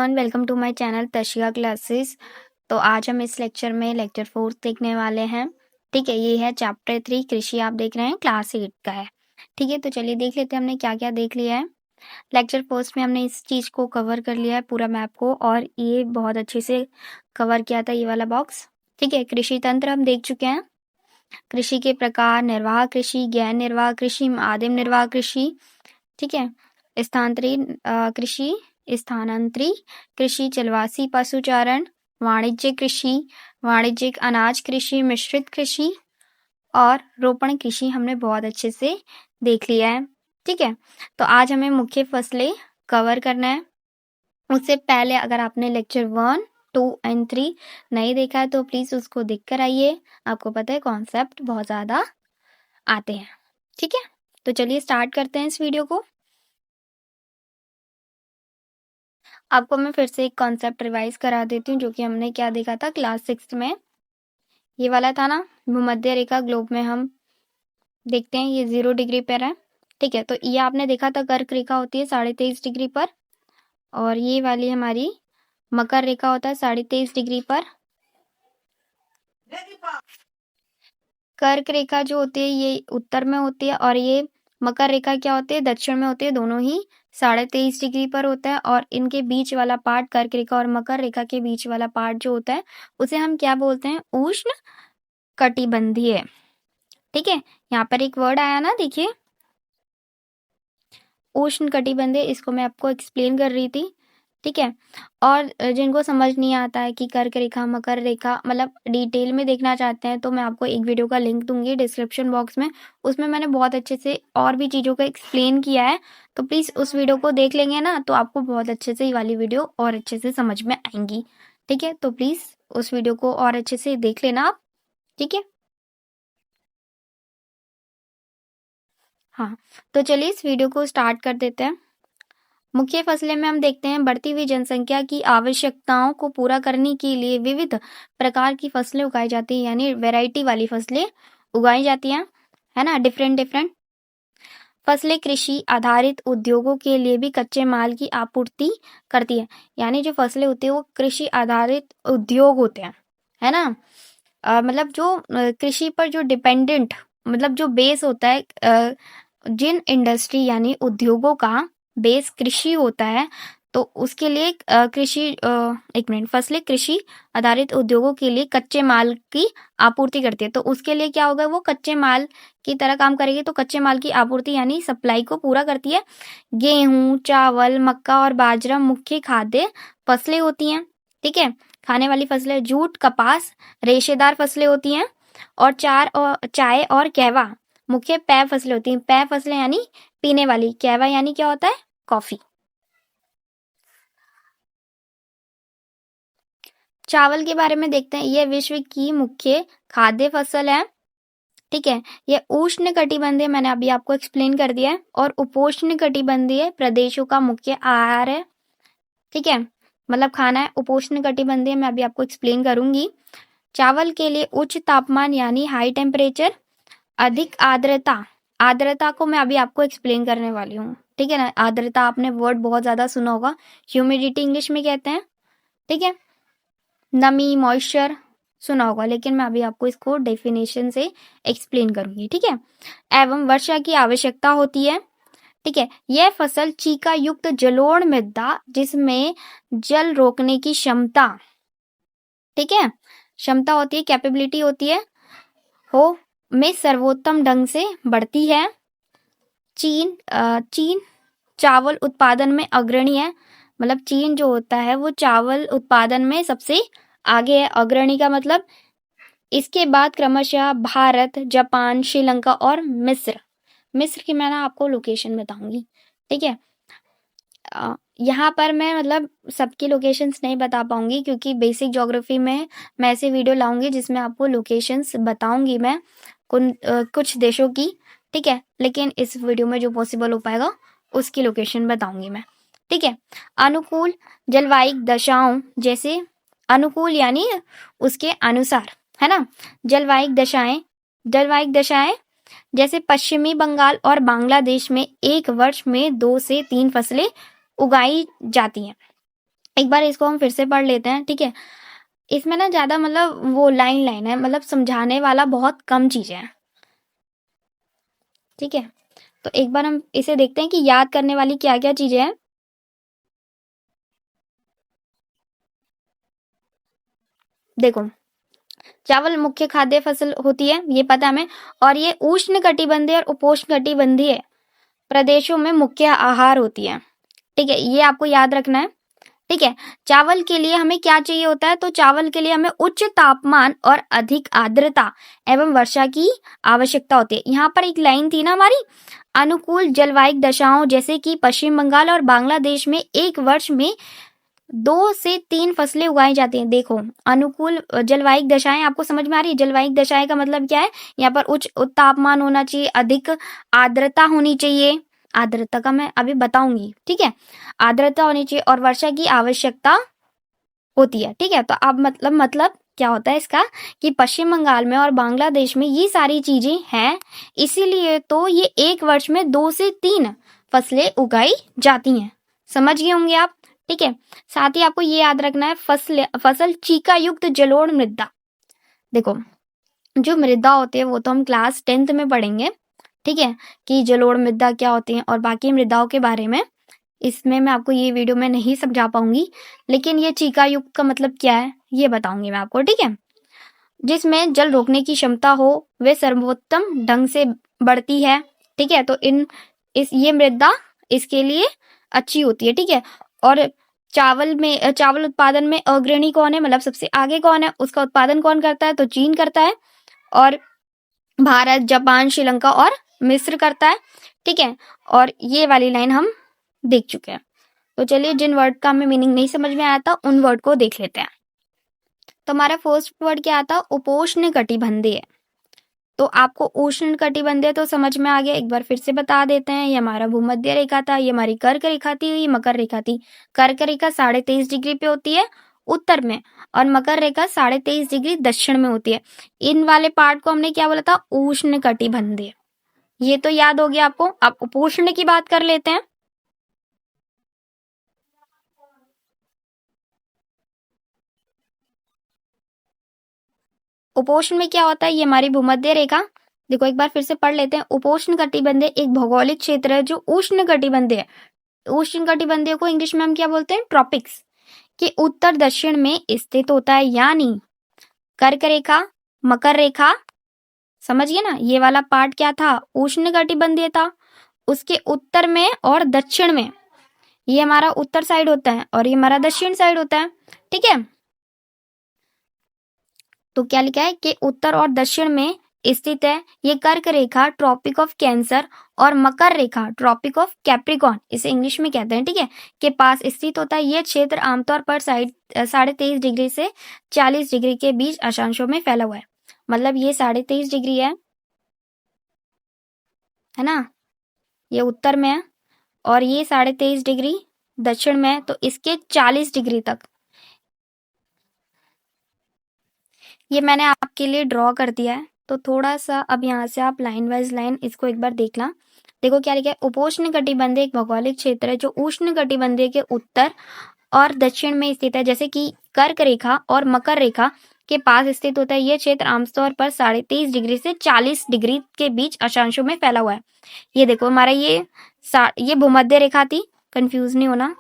Everyone, welcome to my channel तशिया classes. तो आज हम इस लेक्चर में लेक्चर 4 देखने वाले हैं। ठीक है, ये है चैप्टर 3 कृषि। आप देख रहे हैं क्लास 8 का है। ठीक है, तो चलिए देख लेते हैं हमने क्या क्या देख लिया है। लेक्चर फर्स्ट में हमने इस चीज़ को कवर कर लिया है, पूरा मैप को, और ये बहुत अच्छे से कवर किया था ये वाला बॉक्स। ठीक है, कृषि तंत्र हम देख चुके हैं। कृषि के प्रकार, निर्वाह कृषि, गैर निर्वाह कृषि, आदिम निर्वाह कृषि। ठीक है, स्थानांतरित कृषि, स्थानांतरी कृषि, जलवासी पशुचारण, वाणिज्यिक कृषि, वाणिज्यिक अनाज कृषि, मिश्रित कृषि और रोपण कृषि हमने बहुत अच्छे से देख लिया है। ठीक है, तो आज हमें मुख्य फसलें कवर करना है। उससे पहले अगर आपने लेक्चर 1, 2 एंड 3 नहीं देखा है तो प्लीज़ उसको देख कर आइए। आपको पता है कॉन्सेप्ट बहुत ज़्यादा आते हैं। ठीक है, तो चलिए स्टार्ट करते हैं इस वीडियो को। आपको मैं फिर से एक कॉन्सेप्ट रिवाइज करा देती हूँ, जो कि हमने क्या देखा था क्लास 6 में। ये वाला था ना, भूमध्य रेखा ग्लोब में हम देखते हैं ये 0 डिग्री पर है। ठीक है, तो ये आपने देखा था कर्क रेखा होती है 23.5 डिग्री पर, और ये वाली हमारी मकर रेखा होता है 23.5 डिग्री पर। कर्क रेखा जो होती है ये उत्तर में होती है, और ये मकर रेखा क्या होती है, दक्षिण में होती है। दोनों ही 23.5 डिग्री पर होता है, और इनके बीच वाला पार्ट, कर्क रेखा और मकर रेखा के बीच वाला पार्ट जो होता है उसे हम क्या बोलते हैं, उष्ण कटिबंधीय। ठीक है, यहाँ पर एक वर्ड आया ना, देखिए उष्ण कटिबंधीय, इसको मैं आपको एक्सप्लेन कर रही थी। ठीक है, और जिनको समझ नहीं आता है कि कर्क रेखा मकर रेखा मतलब डिटेल में देखना चाहते हैं, तो मैं आपको एक वीडियो का लिंक दूंगी डिस्क्रिप्शन बॉक्स में। उसमें मैंने बहुत अच्छे से और भी चीज़ों को एक्सप्लेन किया है, तो प्लीज़ उस वीडियो को देख लेंगे ना तो आपको बहुत अच्छे से ये वाली वीडियो और अच्छे से समझ में आएंगी। ठीक है, तो प्लीज़ उस वीडियो को और अच्छे से देख लेना आप। ठीक है, हाँ, तो चलिए इस वीडियो को स्टार्ट कर देते हैं। मुख्य फसलें में हम देखते हैं बढ़ती हुई जनसंख्या की आवश्यकताओं को पूरा करने के लिए विविध प्रकार की फसलें उगाई जाती हैं, यानी वैरायटी वाली फसलें उगाई जाती हैं, है ना। डिफरेंट डिफरेंट फसलें कृषि आधारित उद्योगों के लिए भी कच्चे माल की आपूर्ति करती है। यानी जो फसलें होती है वो कृषि आधारित उद्योग होते हैं, है ना। मतलब जो कृषि पर जो डिपेंडेंट, मतलब जो बेस होता है, जिन इंडस्ट्री यानी उद्योगों का बेस कृषि होता है, तो उसके लिए कृषि एक मिनट, फसलें कृषि आधारित उद्योगों के लिए कच्चे माल की आपूर्ति करती है। तो उसके लिए क्या होगा, वो कच्चे माल की तरह काम करेगी। तो कच्चे माल की आपूर्ति यानी सप्लाई को पूरा करती है। गेहूं, चावल, मक्का और बाजरा मुख्य खाद्य फसलें होती हैं। ठीक है, खाने वाली फसलें जूट, कपास रेशेदार फसलें होती हैं, और चाय और कहवा मुख्य पेय फसलें होती हैं। पेय फसलें यानी पीने वाली, कहवा यानी क्या होता है, कॉफी। चावल के बारे में देखते हैं, यह विश्व की मुख्य खाद्य फसल है। ठीक है, यह उष्ण कटिबंधीय, मैंने अभी आपको एक्सप्लेन कर दिया है, और उपोष्ण कटिबंधीय प्रदेशों का मुख्य आहार है। ठीक है, मतलब खाना है। उपोष्ण कटिबंधीय मैं अभी आपको एक्सप्लेन करूंगी। चावल के लिए उच्च तापमान यानी हाई टेम्परेचर, अधिक आर्द्रता, आर्द्रता को मैं अभी आपको एक्सप्लेन करने वाली हूँ। ठीक है ना, आर्द्रता आपने वर्ड बहुत ज़्यादा सुना होगा, ह्यूमिडिटी इंग्लिश में कहते हैं। ठीक है, नमी, मॉइस्चर सुना होगा, लेकिन मैं अभी आपको इसको डेफिनेशन से एक्सप्लेन करूंगी। ठीक है, एवं वर्षा की आवश्यकता होती है। ठीक है, यह फसल चीका युक्त जलोढ़ मृदा जिसमें जल रोकने की क्षमता, ठीक है, क्षमता होती है, कैपेबिलिटी होती है, हो में सर्वोत्तम ढंग से बढ़ती है। चीन चावल उत्पादन में अग्रणी है। मतलब चीन जो होता है वो चावल उत्पादन में सबसे आगे है। अग्रणी का मतलब, इसके बाद क्रमशः भारत, जापान, श्रीलंका और मिस्र। मिस्र की मैं ना आपको लोकेशन बताऊंगी। ठीक है, यहाँ पर मैं मतलब सबकी लोकेशंस नहीं बता पाऊंगी, क्योंकि बेसिक ज्योग्राफी में मैं ऐसे वीडियो लाऊंगी जिसमें आपको लोकेशंस बताऊंगी मैं कुछ देशों की। ठीक है, लेकिन इस वीडियो में जो पॉसिबल हो पाएगा उसकी लोकेशन बताऊंगी मैं। ठीक है, अनुकूल जलवायु दशाओं, जैसे अनुकूल यानी उसके अनुसार, है ना। जलवायु दशाएं जैसे पश्चिमी बंगाल और बांग्लादेश में एक वर्ष में 2 से 3 फसलें उगाई जाती हैं। एक बार इसको हम फिर से पढ़ लेते हैं, ठीक है। इसमें ना ज़्यादा मतलब वो लाइन लाइन है, मतलब समझाने वाला बहुत कम चीज़ें हैं, ठीक है। तो एक बार हम इसे देखते हैं कि याद करने वाली क्या क्या चीज़ें हैं। देखो, चावल मुख्य खाद्य फसल होती है, ये पता हमें, और ये उष्ण कटिबंधीय और उपोष्ण कटिबंधीय प्रदेशों में मुख्य आहार होती है, ठीक है, ये आपको याद रखना है, ठीक है। चावल के लिए हमें क्या चाहिए होता है, तो चावल के लिए हमें उच्च तापमान और अधिक आर्द्रता एवं वर्षा की आवश्यकता होती है। यहाँ पर एक लाइन थी ना हमारी, अनुकूल जलवायु दशाओं जैसे कि पश्चिम बंगाल और बांग्लादेश में एक वर्ष में 2 से 3 फसलें उगाई जाती हैं। देखो, अनुकूल जलवायु दशाएं आपको समझ में आ रही है? जलवायु दशाएं का मतलब क्या है? यहाँ पर उच्च तापमान होना चाहिए, अधिक आर्द्रता होनी चाहिए, आर्द्रता का मैं अभी बताऊंगी, ठीक है, आर्द्रता होनी चाहिए और वर्षा की आवश्यकता होती है, ठीक है। तो अब मतलब क्या होता है इसका, कि पश्चिम बंगाल में और बांग्लादेश में ये सारी चीजें हैं, इसीलिए तो ये एक वर्ष में 2 से 3 फसलें उगाई जाती हैं। समझ गए होंगे आप, ठीक है। साथ ही आपको ये याद रखना है, फसल चीका युक्त जलोढ़ मृदा। देखो, जो मृदा होती है वो तो हम क्लास 10th में पढ़ेंगे, ठीक है, कि जलोढ़ मृदा क्या होती है और बाकी मृदाओं के बारे में। इसमें मैं आपको ये वीडियो में नहीं समझा पाऊंगी, लेकिन ये चीका युक्त का मतलब क्या है ये बताऊंगी मैं आपको, ठीक है। जिसमें जल रोकने की क्षमता हो, वे सर्वोत्तम ढंग से बढ़ती है, ठीक है। तो इन इस ये मृदा इसके लिए अच्छी होती है, ठीक है। और चावल उत्पादन में अग्रणी कौन है, मतलब सबसे आगे कौन है, उसका उत्पादन कौन करता है, तो चीन करता है, और भारत, जापान, श्रीलंका और मिस्र करता है, ठीक है। और ये वाली लाइन हम देख चुके हैं। तो चलिए, जिन वर्ड का हमें मीनिंग नहीं समझ में आया था उन वर्ड को देख लेते हैं। तो हमारा फर्स्ट वर्ड क्या आता, उपोष्ण कटिबंधीय। तो आपको उष्ण कटिबंधीय तो समझ में आ गया, एक बार फिर से बता देते हैं। ये हमारा भूमध्य रेखा था, ये हमारी कर्क रेखा थी, ये मकर रेखा थी। कर्क रेखा 23.5 डिग्री पे होती है उत्तर में, और मकर रेखा 23.5 डिग्री दक्षिण में होती है। इन वाले पार्ट को हमने क्या बोला था, उष्ण कटिबंधीय। ये तो याद हो गया आपको। अब उपोष्ण की बात कर लेते हैं। उपोष्ण में क्या होता है, ये हमारी भूमध्य रेखा। देखो, एक बार फिर से पढ़ लेते हैं। उपोष्ण कटिबंधीय एक भौगोलिक क्षेत्र है जो उष्ण कटिबंधीय है। उष्ण कटिबंधीय को इंग्लिश में हम क्या बोलते हैं, ट्रॉपिक्स के उत्तर दक्षिण में स्थित होता है। यानी कर्क रेखा, मकर रेखा, समझिए ना, ये वाला पार्ट क्या था, उष्ण कटिबंधीय था। उसके उत्तर में और दक्षिण में, ये हमारा उत्तर साइड होता है और ये हमारा दक्षिण साइड होता है, ठीक है। तो क्या लिखा है कि उत्तर और दक्षिण में स्थित है। ये कर्क रेखा ट्रॉपिक ऑफ कैंसर और मकर रेखा ट्रॉपिक ऑफ कैप्रिकॉर्न, इसे इंग्लिश में कहते हैं, ठीक है, के पास स्थित होता है। ये क्षेत्र आमतौर पर 23.5 डिग्री से 40 डिग्री के बीच अक्षांशों में फैला हुआ है। मतलब ये 23.5 डिग्री है ना, ये उत्तर में है, और ये 23.5 डिग्री दक्षिण में है, तो इसके 40 डिग्री तक ये मैंने आपके लिए ड्रॉ कर दिया है। तो थोड़ा सा अब यहाँ से आप लाइन वाइज लाइन इसको एक बार देखना। देखो क्या लिखा है, उपोष्ण कटिबंधीय एक भौगोलिक क्षेत्र है जो उष्ण कटिबंधीय के उत्तर और दक्षिण में स्थित है, जैसे कि कर्क रेखा और मकर रेखा के पास स्थित होता है। यह क्षेत्र आमतौर पर 23.5 डिग्री से 40 डिग्री के बीच अक्षांशों में फैला हुआ है। ये देखो, हमारा ये भूमध्य रेखा थी, कंफ्यूज नहीं होना,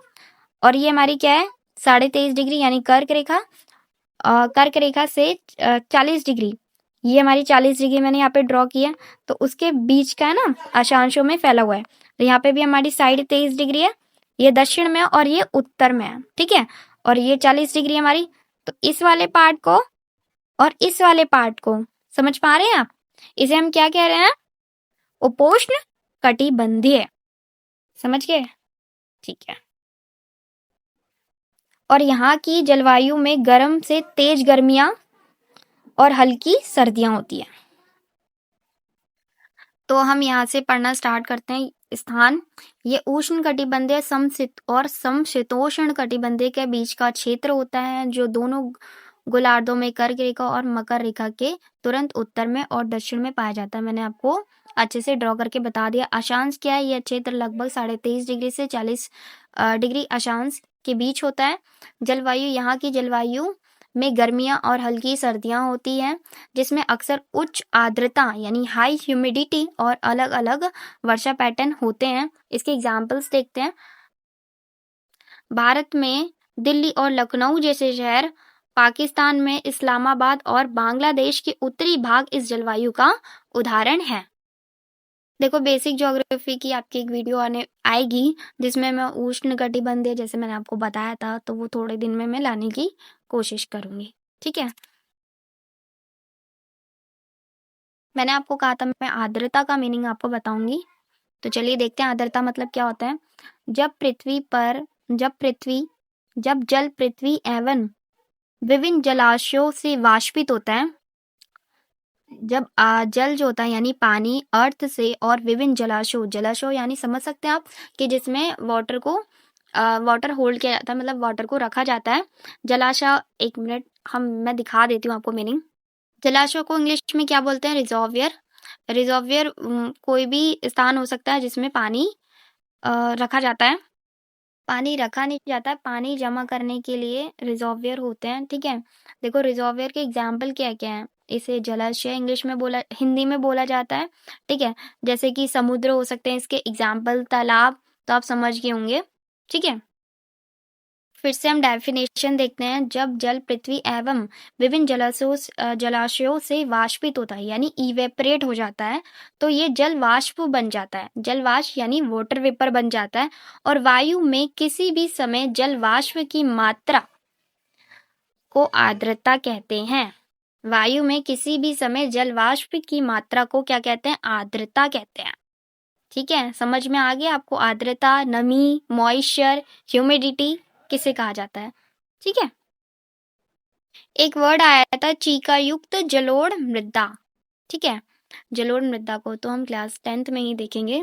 और ये हमारी क्या है, 23.5 डिग्री यानी कर्क रेखा, कर्क रेखा से 40 डिग्री, ये हमारी 40 डिग्री मैंने यहाँ पे ड्रॉ किया, तो उसके बीच का है ना, अक्षांशों में फैला हुआ है। तो यहाँ पे भी हमारी साइड 23 डिग्री है, ये दक्षिण में और ये उत्तर में है, ठीक है, और ये 40 डिग्री हमारी। तो इस वाले पार्ट को और इस वाले पार्ट को समझ पा रहे हैं आप, इसे हम क्या कह रहे हैं, उपोष्ण कटिबंधीय। समझ गए, ठीक है। और यहाँ की जलवायु में गर्म से तेज गर्मियां और हल्की सर्दियां होती है। तो हम यहाँ से पढ़ना स्टार्ट करते हैं। स्थान, ये उष्ण कटिबंधीय समशीत और समशीतोष्ण कटिबंधीय के बीच का क्षेत्र होता है, जो दोनों गोलार्धों में कर्क रेखा और मकर रेखा के तुरंत उत्तर में और दक्षिण में पाया जाता है। मैंने आपको अच्छे से ड्रॉ करके बता दिया। अक्षांश क्या है, यह क्षेत्र लगभग 23.5 डिग्री से 40 डिग्री अक्षांश के बीच होता है। जलवायु यहाँ की जलवायु में गर्मियाँ और हल्की सर्दियाँ होती हैं, जिसमें अक्सर उच्च आर्द्रता यानी हाई ह्यूमिडिटी और अलग-अलग वर्षा पैटर्न होते हैं। इसके एग्जाम्पल्स देखते हैं। भारत में दिल्ली और लखनऊ जैसे शहर, पाकिस्तान में इस्लामाबाद और बांग्लादेश के उत्तरी भाग इस जलवायु का उदाहरण है। देखो बेसिक ज्योग्राफी की आपकी एक वीडियो आने आएगी, जिसमें मैं उष्णकटिबंधीय जैसे मैंने आपको बताया था, तो वो थोड़े दिन में मैं लाने की कोशिश करूंगी। ठीक है, मैंने आपको कहा था मैं आर्द्रता का मीनिंग आपको बताऊंगी। तो चलिए देखते हैं आर्द्रता मतलब क्या होता है। जब पृथ्वी पर जब जल पृथ्वी एवं विभिन्न जलाशयों से वाष्पित होता है, जब जल जो होता है यानी पानी अर्थ से और विभिन्न जलाशयों यानी समझ सकते हैं आप कि जिसमें वाटर होल्ड किया जाता है, मतलब वाटर को रखा जाता है। जलाशय, एक मिनट मैं दिखा देती हूँ आपको मीनिंग। जलाशय को इंग्लिश में क्या बोलते हैं? रिजर्वियर। रिजर्वियर कोई भी स्थान हो सकता है जिसमें पानी रखा जाता है। पानी रखा नहीं जाता है, पानी जमा करने के लिए रिजर्वियर होते हैं। ठीक है, देखो रिजर्वियर के एग्जाम्पल क्या क्या है। इसे जलाशय हिंदी में बोला जाता है। ठीक है, जैसे कि समुद्र हो सकते हैं इसके एग्जाम्पल, तालाब तो आप समझ गए होंगे। ठीक है, फिर से हम डेफिनेशन देखते हैं। जब जल पृथ्वी एवं विभिन्न जलाशयों से वाष्पित होता है यानी इवेपरेट हो जाता है, तो ये जल वाष्प बन जाता है। जल वाष्प यानी वाटर वेपर बन जाता है। और वायु में किसी भी समय जल वाष्प की मात्रा को आर्द्रता कहते हैं। वायु में किसी भी समय जल वाष्प की मात्रा को क्या कहते हैं? आर्द्रता कहते हैं। ठीक है, समझ में आ गया आपको? आर्द्रता, नमी, मॉइस्चर, ह्यूमिडिटी किसे कहा जाता है। ठीक है, एक वर्ड आया था चीका युक्त जलोढ़ मृदा। ठीक है, जलोढ़ मृदा को तो हम क्लास 10th में ही देखेंगे।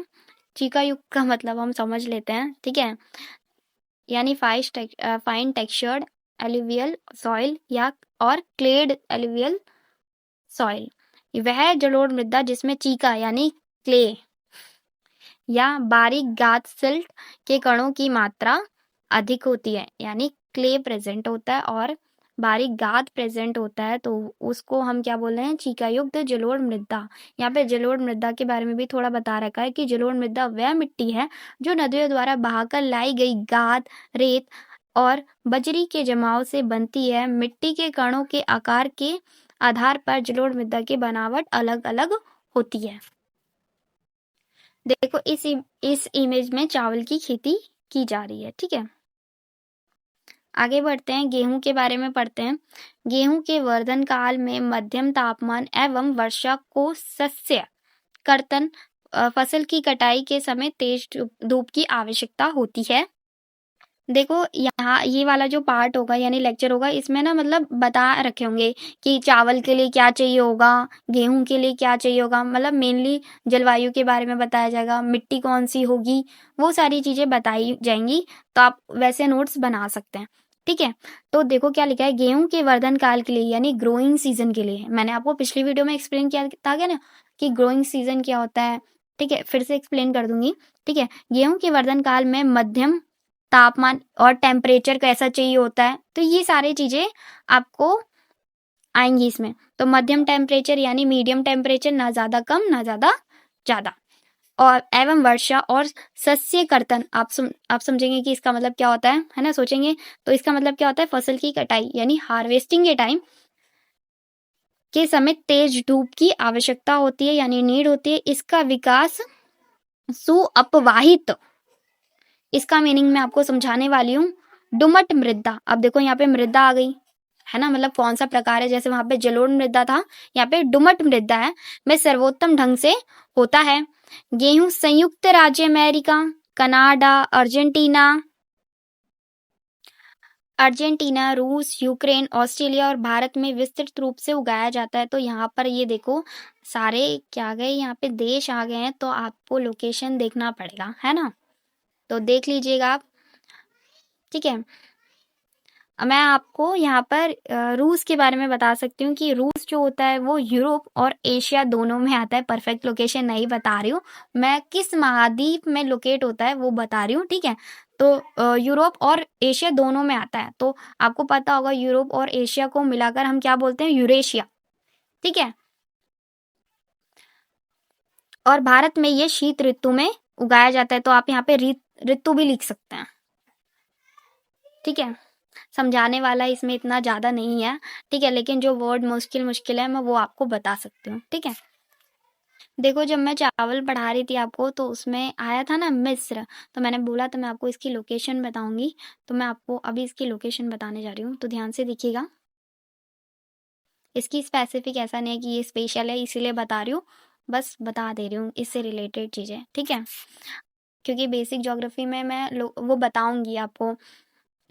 चीका युक्त का मतलब हम समझ लेते हैं। ठीक है, यानी फाइन टेक्सचर्ड एलुवियल सॉइल या और क्लेड एलुवियल सॉइल, वह जलोढ़ मृदा जिसमें चीका यानी क्ले या बारीक गाद सिल्ट के कणों की मात्रा अधिक होती है, यानी क्ले प्रेजेंट होता है और बारीक गाद प्रेजेंट होता है, तो उसको हम क्या बोल रहे हैं? चीकायुक्त जलोढ़ मृदा। यहाँ पे जलोढ़ मृदा के बारे में भी थोड़ा बता रखा है कि जलोढ़ मृदा वह मिट्टी है जो नदियों द्वारा बहाकर लाई गई गाद, रेत और बजरी के जमाव से बनती है। मिट्टी के कणों के आकार के आधार पर जलोढ़ मृदा की बनावट अलग अलग होती है। देखो इस इमेज में चावल की खेती की जा रही है। ठीक है, आगे बढ़ते हैं, गेहूं के बारे में पढ़ते हैं। गेहूं के वर्धन काल में मध्यम तापमान एवं वर्षा को सस्य कर्तन फसल की कटाई के समय तेज धूप की आवश्यकता होती है। देखो यहाँ ये वाला जो पार्ट होगा यानी लेक्चर होगा, इसमें ना मतलब बता रखे होंगे कि चावल के लिए क्या चाहिए होगा, गेहूं के लिए क्या चाहिए होगा, मतलब मेनली जलवायु के बारे में बताया जाएगा, मिट्टी कौन सी होगी, वो सारी चीजें बताई जाएंगी। तो आप वैसे नोट्स बना सकते हैं। ठीक है, तो देखो क्या लिखा है, गेहूं के वर्धन काल के लिए यानी ग्रोइंग सीजन के लिए। मैंने आपको पिछली वीडियो में एक्सप्लेन किया था क्या ना कि ग्रोइंग सीजन क्या होता है। ठीक है, फिर से एक्सप्लेन कर दूंगी। ठीक है, गेहूं के वर्धन काल में मध्यम तापमान और टेम्परेचर कैसा चाहिए होता है, तो ये सारी चीजें आपको आएंगी इसमें। तो मध्यम टेम्परेचर यानी मीडियम टेम्परेचर, ना ज्यादा कम ना ज्यादा ज्यादा, और एवं वर्षा और सस्य कर्तन। आप समझेंगे कि इसका मतलब क्या होता है ना, सोचेंगे तो इसका मतलब क्या होता है? फसल की कटाई यानी हार्वेस्टिंग के टाइम के समय तेज धूप की आवश्यकता होती है यानी नीड होती है। इसका विकास सुअपवाहित, इसका मीनिंग मैं आपको समझाने वाली हूँ। डुमट मृदा, अब देखो यहाँ पे मृदा आ गई है ना, मतलब कौन सा प्रकार है, जैसे वहां पे जलोढ़ मृदा था, यहाँ पे डुमट मृदा है, में सर्वोत्तम ढंग से होता है। गेहूं संयुक्त राज्य अमेरिका, कनाडा, अर्जेंटीना, रूस, यूक्रेन, ऑस्ट्रेलिया और भारत में विस्तृत रूप से उगाया जाता है। तो यहाँ पर ये देखो सारे क्या गए, यहाँ पे देश आ गए हैं, तो आपको लोकेशन देखना पड़ेगा है ना, तो देख लीजिएगा आप। ठीक है, मैं आपको यहाँ पर रूस के बारे में बता सकती हूँ कि रूस जो होता है वो यूरोप और एशिया दोनों में आता है। परफेक्ट लोकेशन नहीं बता रही हूँ मैं, किस महाद्वीप में लोकेट होता है वो बता रही हूँ। ठीक है, तो यूरोप और एशिया दोनों में आता है। तो आपको पता होगा यूरोप और एशिया को मिलाकर हम क्या बोलते हैं, यूरेशिया, ठीक है। और भारत में ये शीत ऋतु में उगाया जाता है। तो आप यहाँ पे ऋतु भी लिख सकते हैं, ठीक है। समझाने वाला इसमें इतना ज़्यादा नहीं है, ठीक है, लेकिन जो वर्ड मुश्किल मुश्किल है मैं वो आपको बता सकती हूँ, ठीक है। देखो जब मैं चावल पढ़ा रही थी आपको तो उसमें आया था ना मिस्र, तो मैंने बोला तो मैं आपको इसकी लोकेशन बताऊंगी। तो मैं आपको अभी इसकी लोकेशन बताने जा रही हूँ, तो ध्यान से देखिएगा। इसकी स्पेसिफिक ऐसा नहीं है कि ये स्पेशल है इसीलिए बता रही हूँ, बस बता दे रही हूँ इससे रिलेटेड चीज़ें, ठीक है। क्योंकि बेसिक ज्योग्राफी में मैं वो बताऊंगी आपको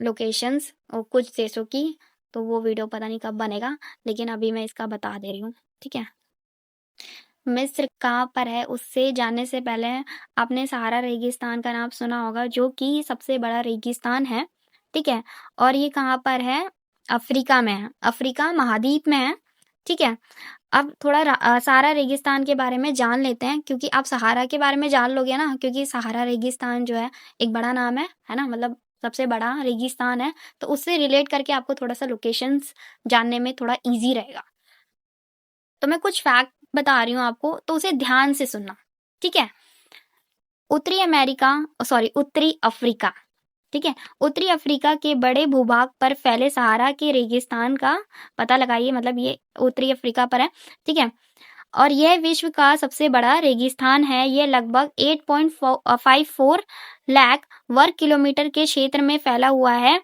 लोकेशंस और कुछ देशों की, तो वो वीडियो पता नहीं कब बनेगा, लेकिन अभी मैं इसका बता दे रही हूँ, ठीक है। मिस्र कहाँ पर है उससे जानने से पहले आपने सहारा रेगिस्तान का नाम सुना होगा, जो कि सबसे बड़ा रेगिस्तान है, ठीक है। और ये कहाँ पर है, अफ्रीका में है, अफ्रीका महाद्वीप में है, ठीक है। अब थोड़ा सहारा रेगिस्तान के बारे में जान लेते हैं, क्योंकि आप सहारा के बारे में जान लोगे ना, क्योंकि सहारा रेगिस्तान जो है एक बड़ा नाम है ना, मतलब सबसे बड़ा रेगिस्तान है, तो उससे रिलेट करके आपको थोड़ा सा लोकेशंस जानने में थोड़ा इजी रहेगा। तो मैं कुछ फैक्ट बता रही हूँ आपको, तो उसे ध्यान से सुनना, ठीक है। उत्तरी अमेरिका, सॉरी उत्तरी अफ्रीका, ठीक है, उत्तरी अफ्रीका के बड़े भूभाग पर फैले सहारा के रेगिस्तान का पता लगाइए, मतलब ये उत्तरी अफ्रीका पर है, ठीक है। और यह विश्व का सबसे बड़ा रेगिस्तान है। यह लगभग 8.54 लाख वर्ग किलोमीटर के क्षेत्र में फैला हुआ है।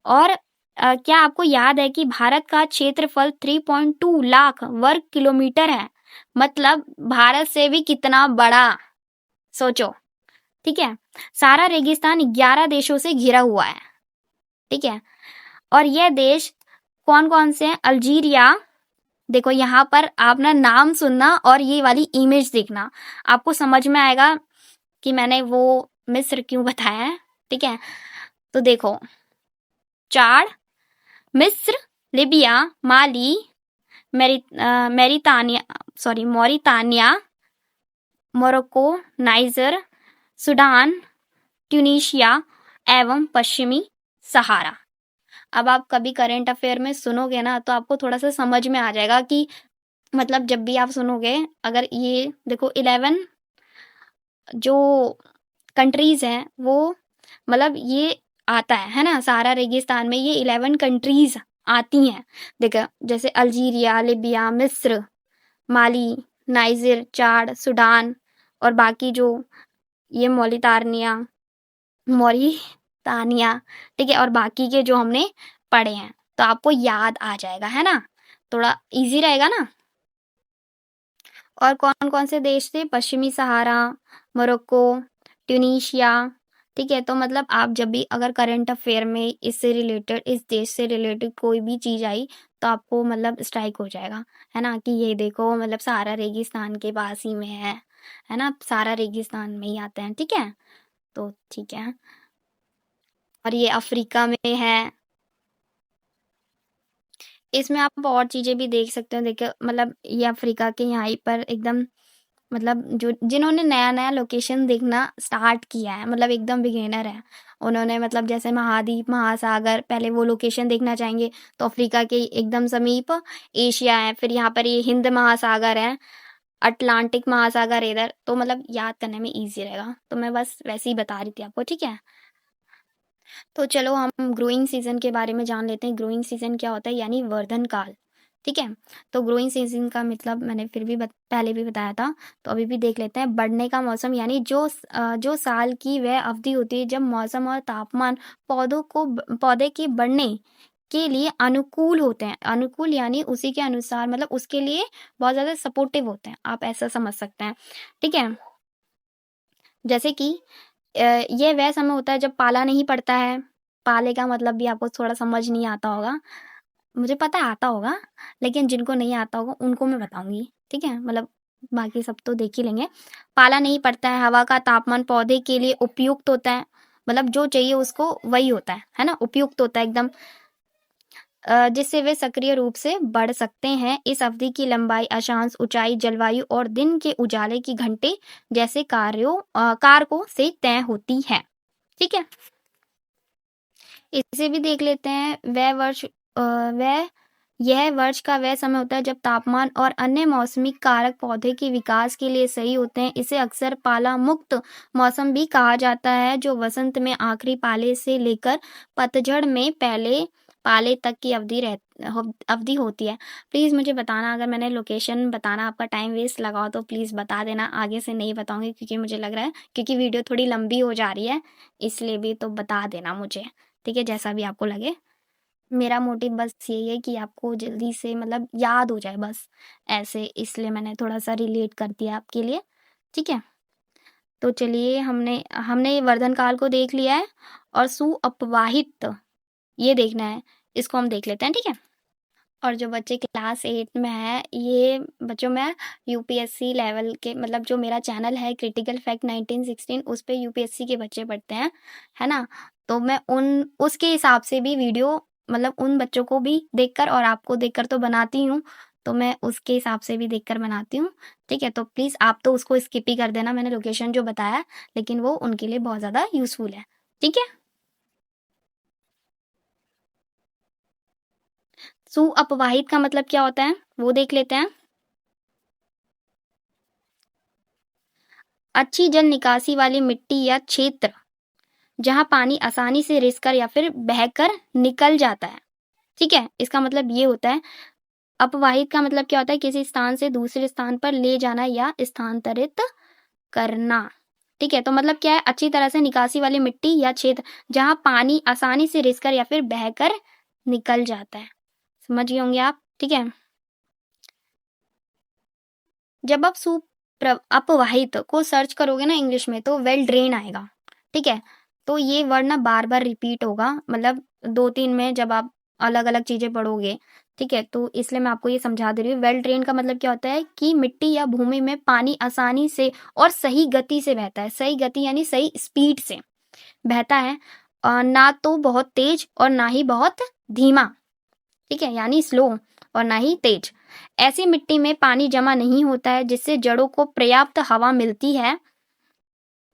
और क्या आपको याद है कि भारत का क्षेत्रफल 3.2 लाख वर्ग किलोमीटर है, मतलब भारत से भी कितना बड़ा, सोचो, ठीक है। सारा रेगिस्तान 11 देशों से घिरा हुआ है, ठीक है। और यह देश कौन कौन से हैं, अल्जीरिया, देखो यहाँ पर आप ना नाम सुनना और ये वाली इमेज देखना, आपको समझ में आएगा कि मैंने वो मिस्र क्यों बताया है, ठीक है। तो देखो, चार, मिस्र, Libya, Mali, Mauritania, sorry Mauritania, Morocco, Niger, Sudan, Tunisia एवं पश्चिमी सहारा। अब आप कभी करंट अफेयर में सुनोगे ना तो आपको थोड़ा सा समझ में आ जाएगा कि मतलब जब भी आप सुनोगे, अगर ये देखो 11 जो कंट्रीज हैं वो, मतलब ये आता है ना, सहारा रेगिस्तान में ये 11 कंट्रीज आती हैं। देखो जैसे अल्जीरिया, लिबिया, मिस्र, माली, नाइजर, चाड, सूडान और बाकी जो ये मोरितानिया, ठीक है, और बाकी के जो हमने पढ़े हैं, तो आपको याद आ जाएगा, है ना, थोड़ा इजी रहेगा ना। और कौन कौन से देश थे, पश्चिमी सहारा, मोरक्को, ट्यूनीशिया, ठीक है। तो मतलब आप जब भी अगर करंट अफेयर में इससे रिलेटेड, इस देश से रिलेटेड कोई भी चीज़ आई तो आपको मतलब स्ट्राइक हो जाएगा, है ना, कि ये देखो मतलब सहारा रेगिस्तान के पास ही में है ना, सारा रेगिस्तान में ही आते हैं, ठीक है। तो ठीक है, और ये अफ्रीका में है। इसमें आप और चीज़ें भी देख सकते हो, देखिए मतलब ये अफ्रीका के यहाँ पर एकदम, मतलब जो जिन्होंने नया नया लोकेशन देखना स्टार्ट किया है, मतलब एकदम बिगिनर है, उन्होंने मतलब जैसे महाद्वीप, महासागर, पहले वो लोकेशन देखना चाहेंगे तो अफ्रीका के एकदम समीप एशिया है, फिर यहाँ पर ये हिंद महासागर है, अटलांटिक महासागर इधर, तो मतलब याद करने में ईजी रहेगा, तो मैं बस वैसे ही बता रही थी आपको, ठीक है। तो चलो हम ग्रोइंग सीजन के बारे में जान लेते हैं। ग्रोइंग सीजन क्या होता है, यानी वर्धन काल, ठीक है। तो ग्रोइंग सीजन का मतलब मैंने फिर भी पहले भी बताया था, तो अभी भी देख लेते हैं। बढ़ने का मौसम, यानी जो साल की वह अवधि होती है जब मौसम और तापमान पौधे के बढ़ने के लिए अनुकूल होते हैं। अनुकूल यानी उसी के अनुसार, मतलब उसके लिए बहुत ज़्यादा सपोर्टिव होते हैं, आप ऐसा समझ सकते हैं, ठीक है। जैसे कि ये वह समय होता है जब पाला नहीं पड़ता है। पाले का मतलब भी आपको थोड़ा समझ नहीं आता होगा, मुझे पता आता होगा, लेकिन जिनको नहीं आता होगा उनको मैं बताऊंगी, ठीक है, मतलब बाकी सब तो देख ही लेंगे। पाला नहीं पड़ता है, हवा का तापमान पौधे के लिए उपयुक्त होता है, मतलब जो चाहिए उसको वही होता है ना, उपयुक्त होता है एकदम, जिससे वे सक्रिय रूप से बढ़ सकते हैं। इस अवधि की लंबाई, अक्षांश, ऊंचाई, जलवायु और दिन के उजाले की घंटे जैसे कारकों से तय होती है, ठीक है। इसे भी देख लेते हैं। वह यह वर्ष का वह समय होता है जब तापमान और अन्य मौसमी कारक पौधे के विकास के लिए सही होते हैं। इसे अक्सर पाला मुक्त मौसम भी कहा जाता है, जो वसंत में आखिरी पाले से लेकर पतझड़ में पहले पाले तक की अवधि होती है। प्लीज़ मुझे बताना, अगर मैंने लोकेशन बताना आपका टाइम वेस्ट लगा हो तो प्लीज़ बता देना। आगे से नहीं बताऊंगी क्योंकि मुझे लग रहा है, क्योंकि वीडियो थोड़ी लंबी हो जा रही है इसलिए भी, तो बता देना मुझे, ठीक है, जैसा भी आपको लगे। मेरा मोटिव बस यही है कि आपको जल्दी से मतलब याद हो जाए बस, ऐसे, इसलिए मैंने थोड़ा-सा रिलेट कर दिया आपके लिए, ठीक है? तो चलिए, हमने हमने वर्धन काल को देख लिया है और सुअपवाहित ये देखना है, इसको हम देख लेते हैं, ठीक है? और जो बच्चे क्लास 8 में हैं, ये बच्चों में यूपीएससी लेवल के, मतलब जो मेरा चैनल है क्रिटिकल फैक्ट 1916, उस पे यूपीएससी के बच्चे पढ़ते हैं, है ना? तो मैं उन उसके हिसाब से भी वीडियो, मतलब उन बच्चों को भी देखकर और आपको देखकर तो बनाती हूँ, तो मैं उसके हिसाब से भी देखकर बनाती हूँ, ठीक है? तो प्लीज़ आप तो उसको स्किप ही कर देना, मैंने लोकेशन जो बताया, लेकिन वो उनके लिए बहुत ज़्यादा यूज़फुल है, ठीक है? सुअपवाहित का मतलब क्या होता है, वो देख लेते हैं। अच्छी जल निकासी वाली मिट्टी या क्षेत्र जहां पानी आसानी से रिसकर या फिर बहकर निकल जाता है, ठीक है? इसका मतलब ये होता है। अपवाहित का मतलब क्या होता है, किसी स्थान से दूसरे स्थान पर ले जाना या स्थानांतरित करना, ठीक है? तो मतलब क्या है, अच्छी तरह से निकासी वाली मिट्टी या क्षेत्र जहां पानी आसानी से रिसकर या फिर बहकर निकल जाता है। समझ गए होंगे आप, ठीक है? जब आप अपवाहित को सर्च करोगे ना इंग्लिश में, तो वेल ड्रेन आएगा, ठीक है? तो ये वर्ड ना बार बार रिपीट होगा, मतलब 2-3 में जब आप अलग अलग चीज़ें पढ़ोगे, ठीक है? तो इसलिए मैं आपको ये समझा दे रही हूँ। वेल ड्रेन का मतलब क्या होता है कि मिट्टी या भूमि में पानी आसानी से और सही गति से बहता है। सही गति यानी सही स्पीड से बहता है, ना तो बहुत तेज और ना ही बहुत धीमा, ठीक है, यानी स्लो, और ना ही तेज। ऐसी मिट्टी में पानी जमा नहीं होता है, जिससे जड़ों को पर्याप्त हवा मिलती है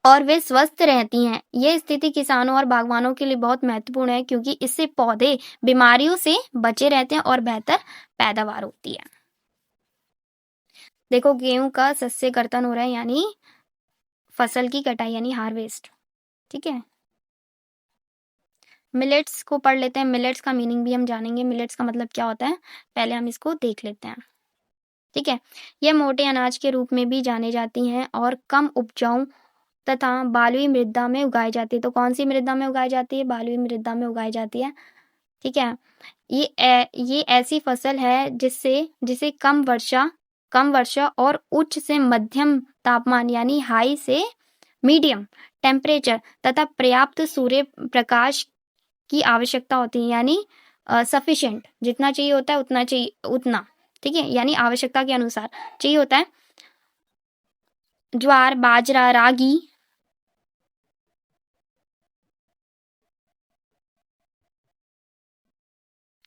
और वे स्वस्थ रहती हैं। यह स्थिति किसानों और बागवानों के लिए बहुत महत्वपूर्ण है, क्योंकि इससे पौधे बीमारियों से बचे रहते हैं और बेहतर पैदावार होती है। देखो, गेहूं का शस्य कर्तन हो रहा है, यानी फसल की कटाई, यानी हार्वेस्ट, ठीक है? मिलेट्स को पढ़ लेते हैं। मिलेट्स का मीनिंग भी हम जानेंगे, मिलेट्स का मतलब क्या होता है, पहले हम इसको देख लेते हैं, ठीक है? यह मोटे अनाज के रूप में भी जाने जाती हैं और कम उपजाऊ तथा बालुई मृदा में उगाई जाती है। तो कौन सी मृदा में उगाई जाती है? बालुई मृदा में उगाई जाती है, ठीक है? ये ऐसी फसल है जिसे कम वर्षा और उच्च से मध्यम तापमान, यानी हाई से मीडियम टेम्परेचर तथा पर्याप्त सूर्य प्रकाश की आवश्यकता होती है, यानी सफिशिएंट, जितना चाहिए होता है उतना चाहिए उतना, ठीक है? यानी आवश्यकता के अनुसार चाहिए होता है। ज्वार, बाजरा, रागी,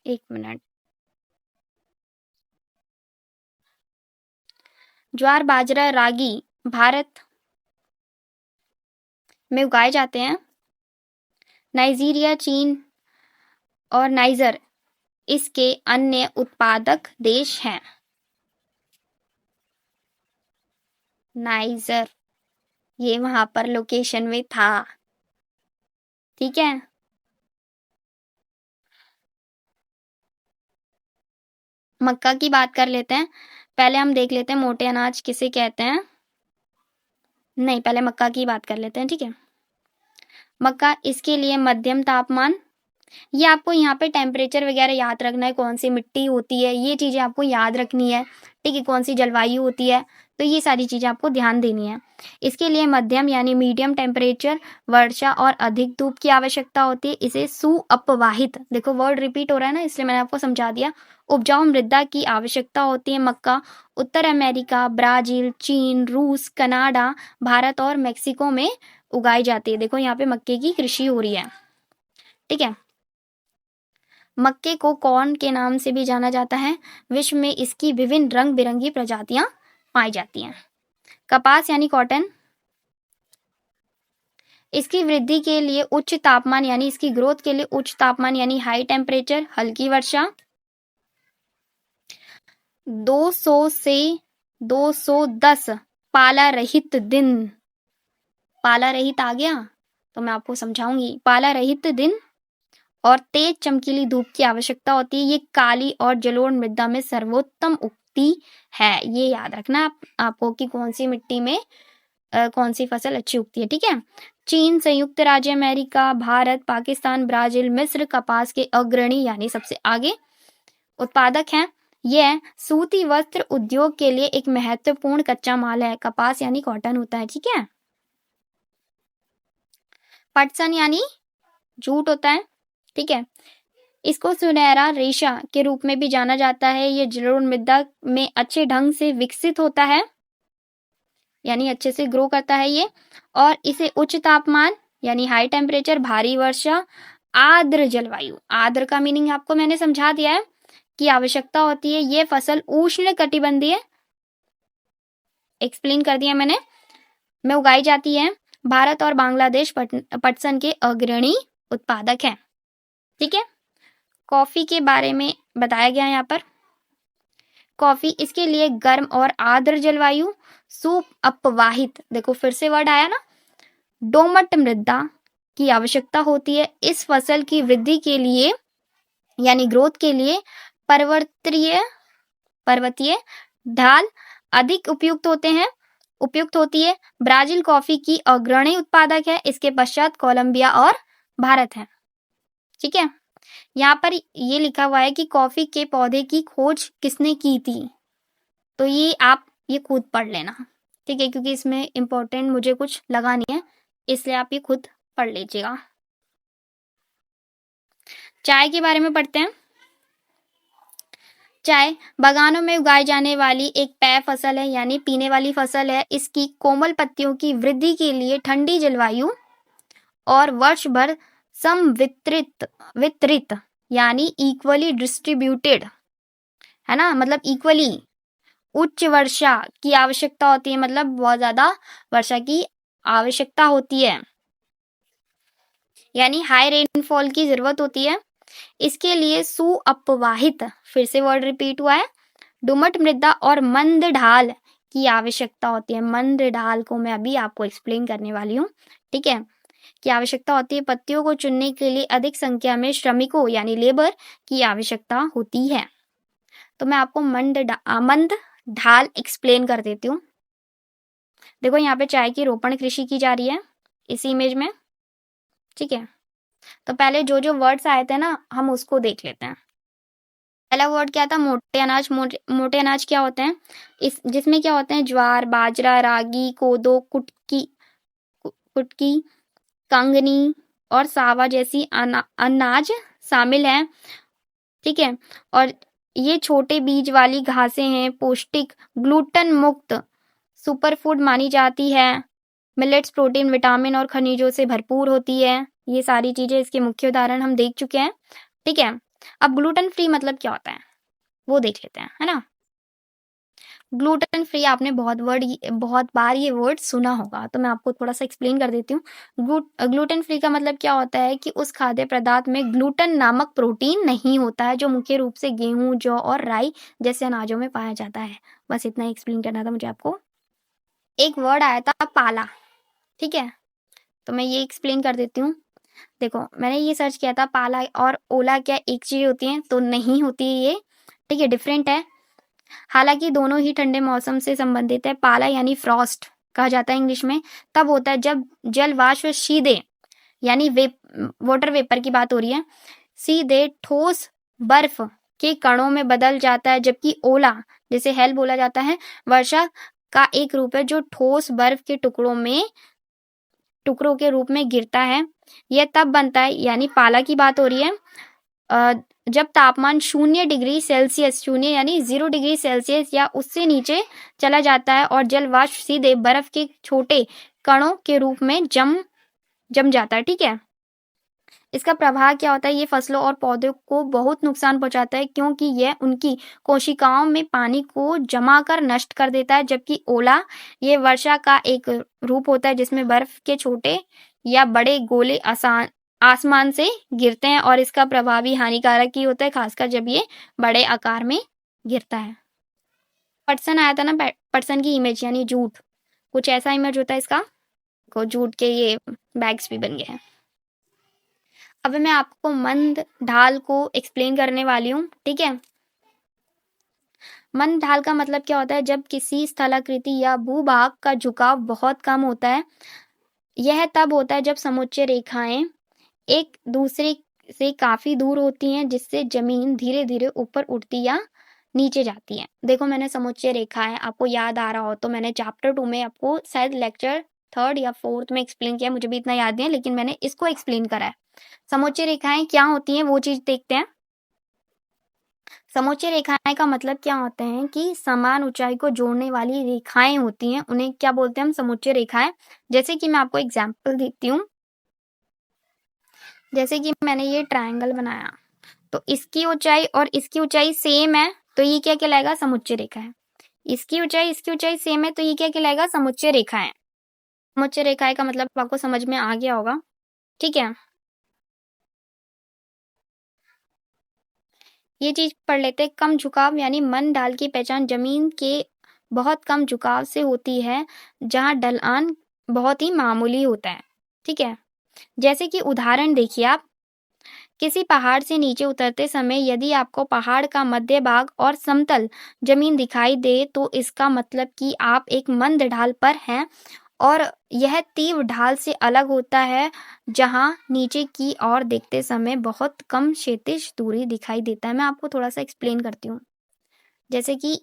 एक मिनट, ज्वार, बाजरा, रागी भारत में उगाए जाते हैं। नाइजीरिया, चीन और नाइजर इसके अन्य उत्पादक देश हैं। नाइजर, ये वहां पर लोकेशन में था, ठीक है? मक्का की बात कर लेते हैं। पहले हम देख लेते हैं मोटे अनाज किसे कहते हैं। नहीं, पहले मक्का की बात कर लेते हैं, ठीक है? मक्का, इसके लिए मध्यम तापमान, ये आपको यहाँ पे टेम्परेचर वगैरह याद रखना है, कौन सी मिट्टी होती है, ये चीज़ें आपको याद रखनी है, ठीक है? कौन सी जलवायु होती है, तो ये सारी चीज़ें आपको ध्यान देनी है। इसके लिए मध्यम यानी मीडियम टेम्परेचर, वर्षा और अधिक धूप की आवश्यकता होती है। इसे सुअपवाहित, देखो वर्ड रिपीट हो रहा है ना, इसलिए मैंने आपको समझा दिया। उपजाऊ मृदा की आवश्यकता होती है। मक्का उत्तर अमेरिका, ब्राज़ील, चीन, रूस, कनाडा, भारत और मेक्सिको में उगाई जाती है। देखो यहाँ पे मक्के की कृषि हो रही है, ठीक है? मक्के को कॉर्न के नाम से भी जाना जाता है। विश्व में इसकी विभिन्न रंग बिरंगी प्रजातियां पाई जाती हैं। कपास यानी कॉटन, इसकी वृद्धि के लिए उच्च तापमान यानी इसकी ग्रोथ के लिए उच्च तापमान यानी हाई टेम्परेचर, हल्की वर्षा, 200 से 210 पाला रहित दिन। पाला रहित आ गया तो मैं आपको समझाऊंगी। पाला रहित दिन और तेज चमकीली धूप की आवश्यकता होती है। ये काली और जलोढ़ मृदा में सर्वोत्तम उगती है। ये याद रखना आपको कि कौन सी मिट्टी में कौन सी फसल अच्छी उगती है। ठीक है। चीन, संयुक्त राज्य अमेरिका, भारत, पाकिस्तान, ब्राजील, मिस्र कपास के अग्रणी यानी सबसे आगे उत्पादक हैं। यह सूती वस्त्र उद्योग के लिए एक महत्वपूर्ण कच्चा माल है। कपास यानी कॉटन होता है। ठीक है। पटसन यानी जूट होता है। ठीक है। इसको सुनहरा रेशा के रूप में भी जाना जाता है। ये जलोढ़ मृदा में अच्छे ढंग से विकसित होता है यानी अच्छे से ग्रो करता है ये। और इसे उच्च तापमान यानी हाई टेम्परेचर, भारी वर्षा, आर्द्र जलवायु, आर्द्र का मीनिंग आपको मैंने समझा दिया है, की आवश्यकता होती है। ये फसल उष्ण कटिबंधीय एक्सप्लेन कर दिया मैंने में उगाई जाती है। भारत और बांग्लादेश पटसन के अग्रणी उत्पादक हैं। ठीक है। कॉफी के बारे में बताया गया है यहाँ पर। कॉफी इसके लिए गर्म और आर्द्र जलवायु, सुअपवाहित, देखो फिर से वर्ड आया ना, दोमट मृदा की आवश्यकता होती है। इस फसल की वृद्धि के लिए यानी ग्रोथ के लिए पर्वतीय ढाल अधिक उपयुक्त होती है। ब्राजील कॉफी की अग्रणी उत्पादक है। इसके पश्चात कोलंबिया और भारत है। ठीक है। यहाँ पर ये लिखा हुआ है कि कॉफी के पौधे की खोज किसने की थी, तो ये खुद पढ़ लेना। ठीक है। क्योंकि इसमें इंपॉर्टेंट मुझे कुछ लगा नहीं है, इसलिए आप ये खुद पढ़ लीजिएगा। चाय के बारे में पढ़ते हैं। चाय बागानों में उगाई जाने वाली एक पेय फसल है यानी पीने वाली फसल है। इसकी कोमल पत्तियों की वृद्धि के लिए ठंडी जलवायु और वर्ष भर वितरित यानी इक्वली डिस्ट्रीब्यूटेड है ना, मतलब इक्वली उच्च वर्षा की आवश्यकता होती है, मतलब बहुत ज्यादा वर्षा की आवश्यकता होती है यानी हाई रेनफॉल की जरूरत होती है। इसके लिए सुअपवाहित, फिर से वर्ड रिपीट हुआ है, दोमट मृदा और मंद ढाल की आवश्यकता होती है। मंद ढाल को मैं अभी आपको एक्सप्लेन करने वाली हूँ। ठीक है। की आवश्यकता होती है। पत्तियों को चुनने के लिए अधिक संख्या में श्रमिकों यानी लेबर की आवश्यकता होती है। तो मैं आपको मंद ढाल एक्सप्लेन कर देती हूँ। देखो यहाँ पे चाय की रोपण कृषि की जा रही है इसी इमेज में। ठीक है। तो पहले जो जो वर्ड्स आए थे ना, हम उसको देख लेते हैं। पहला वर्ड क्या था? मोटे अनाज। मोटे अनाज क्या होते हैं? जिसमें क्या होते हैं? ज्वार, बाजरा, रागी, कोदो, कुटकी, कंगनी और सावा जैसी अनाज शामिल हैं। ठीक है। और ये छोटे बीज वाली घासें हैं। पौष्टिक, ग्लूटन मुक्त सुपरफूड मानी जाती है। मिलेट्स प्रोटीन, विटामिन और खनिजों से भरपूर होती है। ये सारी चीजें इसके मुख्य उदाहरण हम देख चुके हैं। ठीक है। अब ग्लूटन फ्री मतलब क्या होता है वो देख लेते हैं, है ना। ग्लूटन फ्री आपने बहुत बार ये वर्ड सुना होगा, तो मैं आपको थोड़ा सा एक्सप्लेन कर देती हूँ। ग्लूटन फ्री का मतलब क्या होता है कि उस खाद्य पदार्थ में ग्लूटन नामक प्रोटीन नहीं होता है, जो मुख्य रूप से गेहूं, जौ और राई जैसे अनाजों में पाया जाता है। बस इतना ही एक्सप्लेन करना था मुझे आपको। एक वर्ड आया था पाला। ठीक है। तो मैं ये एक्सप्लेन कर देती हूँ। देखो मैंने ये सर्च किया था, पाला और ओला क्या एक चीज होती है? तो नहीं होती है ये। ठीक है, डिफरेंट है। हालांकि दोनों ही ठंडे मौसम से संबंधित है। पाला यानी फ्रॉस्ट कहा जाता है इंग्लिश में, तब होता है जब जल वाष्प सीधे यानी वाटर वेपर की बात हो रही है, सीधे ठोस बर्फ के कणों में बदल जाता है। जबकि ओला, जिसे हेल बोला जाता है, वर्षा का एक रूप है जो ठोस बर्फ के टुकड़ों के रूप में गिरता है। यह तब बनता है, यानी पाला की बात हो रही है, जब तापमान 0 डिग्री सेल्सियस, 0 यानी 0 डिग्री सेल्सियस या उससे नीचे चला जाता है और जल वाष्प सीधे बर्फ के छोटे कणों के रूप में जम जाता है। ठीक है। इसका प्रभाव क्या होता है? ये फसलों और पौधों को बहुत नुकसान पहुंचाता है, क्योंकि यह उनकी कोशिकाओं में पानी को जमा कर नष्ट कर देता है। जबकि ओला ये वर्षा का एक रूप होता है जिसमें बर्फ के छोटे या बड़े गोले आसमान से गिरते हैं और इसका प्रभाव भी हानिकारक ही होता है, खासकर जब ये बड़े आकार में गिरता है। पटसन आया था ना, पटसन की इमेज यानी जूट, कुछ ऐसा इमेज होता है इसका को जूट के ये बैग्स भी बन गए हैं। अब मैं आपको मंद ढाल को एक्सप्लेन करने वाली हूँ, ठीक है। मंद ढाल का मतलब क्या होता है, जब किसी स्थलाकृति या भूभाग का झुकाव बहुत कम होता है। यह तब होता है जब समुच्चय रेखाएं एक दूसरे से काफी दूर होती हैं, जिससे जमीन धीरे धीरे ऊपर उठती या नीचे जाती है। देखो मैंने समुच्चय रेखाएं, आपको याद आ रहा हो तो मैंने चैप्टर 2 में आपको शायद लेक्चर 3rd या 4th में एक्सप्लेन किया, मुझे भी इतना याद नहीं है, लेकिन मैंने इसको एक्सप्लेन करा है। समुच्चय रेखाएं क्या होती हैं वो चीज देखते हैं। समुच्चय रेखाएं का मतलब क्या होता है कि समान ऊंचाई को जोड़ने वाली रेखाएं होती हैं, उन्हें क्या बोलते हैं हम, समुच्चय रेखाएं। जैसे कि मैं आपको एग्जांपल देती हूँ, जैसे कि मैंने ये ट्रायंगल बनाया तो इसकी ऊंचाई और इसकी ऊंचाई सेम है, तो ये क्या कहलाएगा, समुच्चय रेखा है। इसकी ऊंचाई सेम है, तो ये क्या कहलाएगा, समुच्चय रेखा है। समुच्चय रेखाएं का मतलब आपको समझ में आ गया होगा, ठीक है। ये चीज पढ़ लेते हैं। कम झुकाव यानी मंद ढाल की पहचान जमीन के बहुत कम झुकाव से होती है, जहां ढलान बहुत ही मामूली होता है, ठीक है। जैसे कि उदाहरण देखिए आप, किसी पहाड़ से नीचे उतरते समय यदि आपको पहाड़ का मध्य भाग और समतल जमीन दिखाई दे तो इसका मतलब कि आप एक मंद ढाल पर हैं, और यह तीव्र ढाल से अलग होता है जहां नीचे की ओर देखते समय बहुत कम क्षैतिज दूरी दिखाई देता है। मैं आपको थोड़ा सा एक्सप्लेन करती हूँ। जैसे कि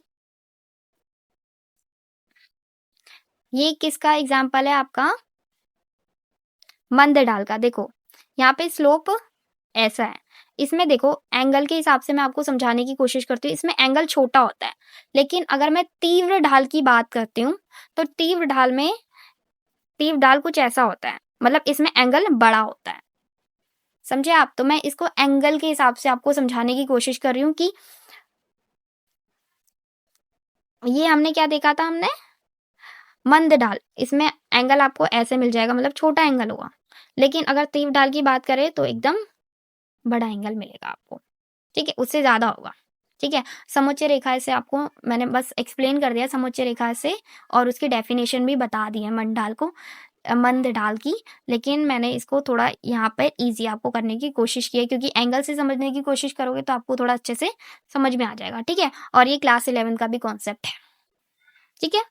ये किसका एग्जाम्पल है, आपका मंद ढाल का। देखो यहाँ पे स्लोप ऐसा है, इसमें देखो एंगल के हिसाब से मैं आपको समझाने की कोशिश करती हूँ, इसमें एंगल छोटा होता है। लेकिन अगर मैं तीव्र ढाल की बात करती हूँ तो तीव्र ढाल कुछ ऐसा होता है, मतलब इसमें एंगल बड़ा होता है, समझे आप। तो मैं इसको एंगल के हिसाब से आपको समझाने की कोशिश कर रही हूँ कि ये हमने क्या देखा था, हमने मंद ढाल, इसमें एंगल आपको ऐसे मिल जाएगा, मतलब छोटा एंगल होगा। लेकिन अगर तीव्र ढाल की बात करें तो एकदम बड़ा एंगल मिलेगा आपको, ठीक है, उससे ज्यादा होगा, ठीक है। समुच्चय रेखा से आपको मैंने बस एक्सप्लेन कर दिया समुच्चय रेखा से, और उसकी डेफिनेशन भी बता दी है मंद ढाल की। लेकिन मैंने इसको थोड़ा यहाँ पर इजी आपको करने की कोशिश की है, क्योंकि एंगल से समझने की कोशिश करोगे तो आपको थोड़ा अच्छे से समझ में आ जाएगा, ठीक है। और ये क्लास 11 का भी कॉन्सेप्ट है, ठीक है।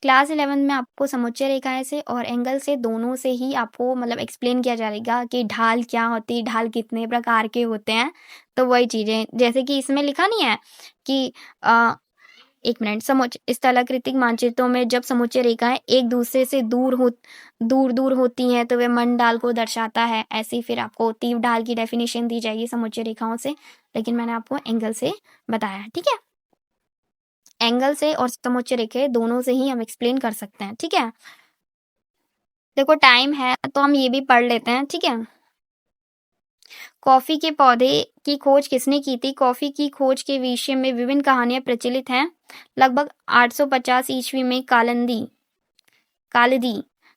क्लास 11 में आपको समुच्चय रेखाएं से और एंगल से दोनों से ही आपको मतलब एक्सप्लेन किया जाएगा कि ढाल क्या होती है, ढाल कितने प्रकार के होते हैं। तो वही चीजें, जैसे कि इसमें लिखा नहीं है कि एक मिनट, स्थलाकृतिक मानचित्रों में जब समुच्चय रेखाएं एक दूसरे से दूर दूर होती हैं तो वे मंद ढाल को दर्शाता है। ऐसे ही फिर आपको तीव्र ढाल की डेफिनेशन दी जाएगी समुच्चय रेखाओं से, लेकिन मैंने आपको एंगल से बताया, ठीक है। एंगल से और समुच्चय रेखे दोनों से ही हम एक्सप्लेन कर सकते हैं, ठीक है। देखो टाइम है तो हम ये भी पढ़ लेते हैं, ठीक है। कॉफी के पौधे की खोज किसने की थी? कॉफी की खोज के विषय में विभिन्न कहानियां प्रचलित हैं। लगभग 850 ईस्वी में कालिदी